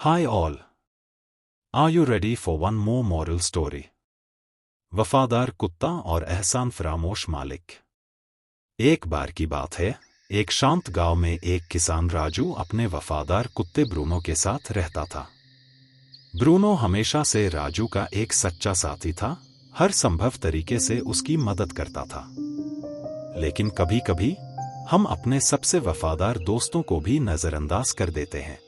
Hi all. Are you ready for one more moral story? वफादार कुत्ता और एहसान फरामोश मालिक। एक बार की बात है, एक शांत गांव में एक किसान राजू अपने वफादार कुत्ते ब्रूनो के साथ रहता था। ब्रूनो हमेशा से राजू का एक सच्चा साथी था, हर संभव तरीके से उसकी मदद करता था। लेकिन कभी-कभी हम अपने सबसे वफादार दोस्तों को भी नजरअंदाज कर देते हैं।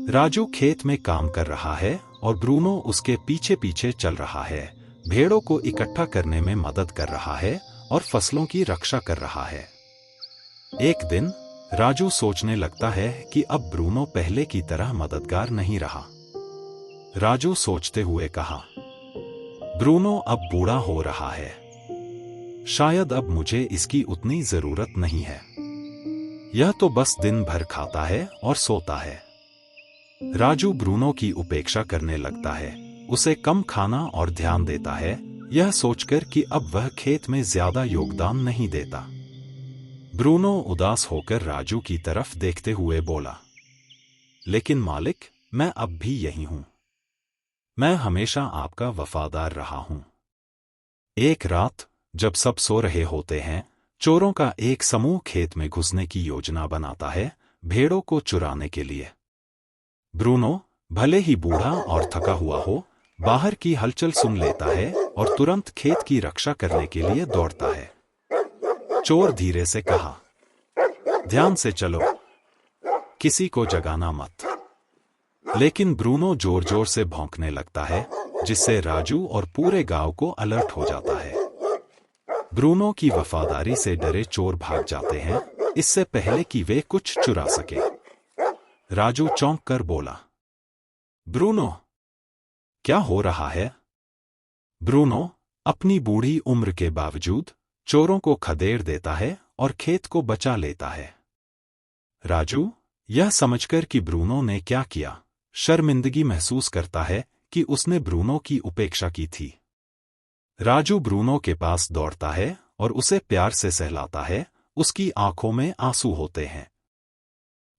राजू खेत में काम कर रहा है और ब्रूनो उसके पीछे पीछे चल रहा है, भेड़ों को इकट्ठा करने में मदद कर रहा है और फसलों की रक्षा कर रहा है। एक दिन राजू सोचने लगता है कि अब ब्रूनो पहले की तरह मददगार नहीं रहा। राजू सोचते हुए कहा, ब्रूनो अब बूढ़ा हो रहा है, शायद अब मुझे इसकी उतनी जरूरत नहीं है। यह तो बस दिन भर खाता है और सोता है। राजू ब्रूनो की उपेक्षा करने लगता है, उसे कम खाना और ध्यान देता है, यह सोचकर कि अब वह खेत में ज्यादा योगदान नहीं देता। ब्रूनो उदास होकर राजू की तरफ देखते हुए बोला, लेकिन मालिक, मैं अब भी यही हूं। मैं हमेशा आपका वफादार रहा हूं। एक रात जब सब सो रहे होते हैं, चोरों का एक समूह खेत में घुसने की योजना बनाता है, भेड़ों को चुराने के लिए। ब्रूनो, भले ही बूढ़ा और थका हुआ हो, बाहर की हलचल सुन लेता है और तुरंत खेत की रक्षा करने के लिए दौड़ता है। चोर धीरे से कहा, ध्यान से चलो, किसी को जगाना मत। लेकिन ब्रूनो जोर जोर से भौंकने लगता है, जिससे राजू और पूरे गांव को अलर्ट हो जाता है। ब्रूनो की वफादारी से डरे चोर भाग जाते हैं, इससे पहले कि वे कुछ चुरा सके। राजू चौंक कर बोला, ब्रूनो, क्या हो रहा है? ब्रूनो अपनी बूढ़ी उम्र के बावजूद चोरों को खदेड़ देता है और खेत को बचा लेता है। राजू यह समझकर कि ब्रूनो ने क्या किया, शर्मिंदगी महसूस करता है कि उसने ब्रूनो की उपेक्षा की थी। राजू ब्रूनो के पास दौड़ता है और उसे प्यार से सहलाता है, उसकी आंखों में आंसू होते हैं।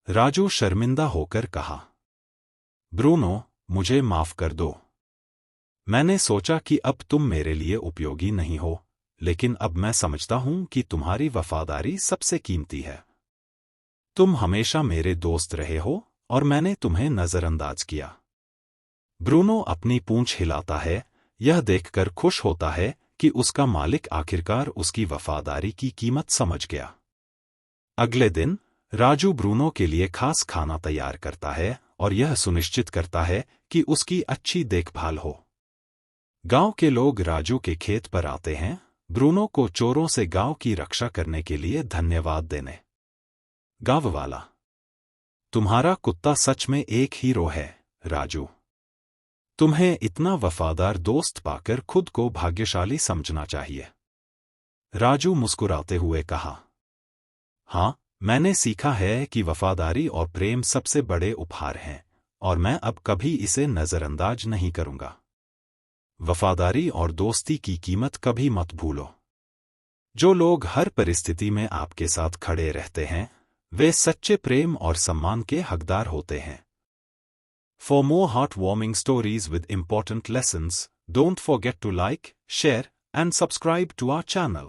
राजू शर्मिंदा होकर कहा, ब्रूनो, मुझे माफ कर दो। मैंने सोचा कि अब तुम मेरे लिए उपयोगी नहीं हो, लेकिन अब मैं समझता हूं कि तुम्हारी वफादारी सबसे कीमती है। तुम हमेशा मेरे दोस्त रहे हो और मैंने तुम्हें नजरअंदाज किया। ब्रूनो अपनी पूंछ हिलाता है, यह देखकर खुश होता है कि उसका मालिक आखिरकार उसकी वफादारी की कीमत समझ गया। अगले दिन राजू ब्रूनो के लिए खास खाना तैयार करता है और यह सुनिश्चित करता है कि उसकी अच्छी देखभाल हो। गांव के लोग राजू के खेत पर आते हैं, ब्रूनो को चोरों से गांव की रक्षा करने के लिए धन्यवाद देने। गांव वाला, तुम्हारा कुत्ता सच में एक हीरो है, राजू। तुम्हें इतना वफादार दोस्त पाकर खुद को भाग्यशाली समझना चाहिए। राजू मुस्कुराते हुए कहा, हाँ, मैंने सीखा है कि वफादारी और प्रेम सबसे बड़े उपहार हैं, और मैं अब कभी इसे नजरअंदाज नहीं करूंगा। वफादारी और दोस्ती की कीमत कभी मत भूलो। जो लोग हर परिस्थिति में आपके साथ खड़े रहते हैं, वे सच्चे प्रेम और सम्मान के हकदार होते हैं। For more heartwarming stories with important lessons, don't forget to like, share, and subscribe to our channel.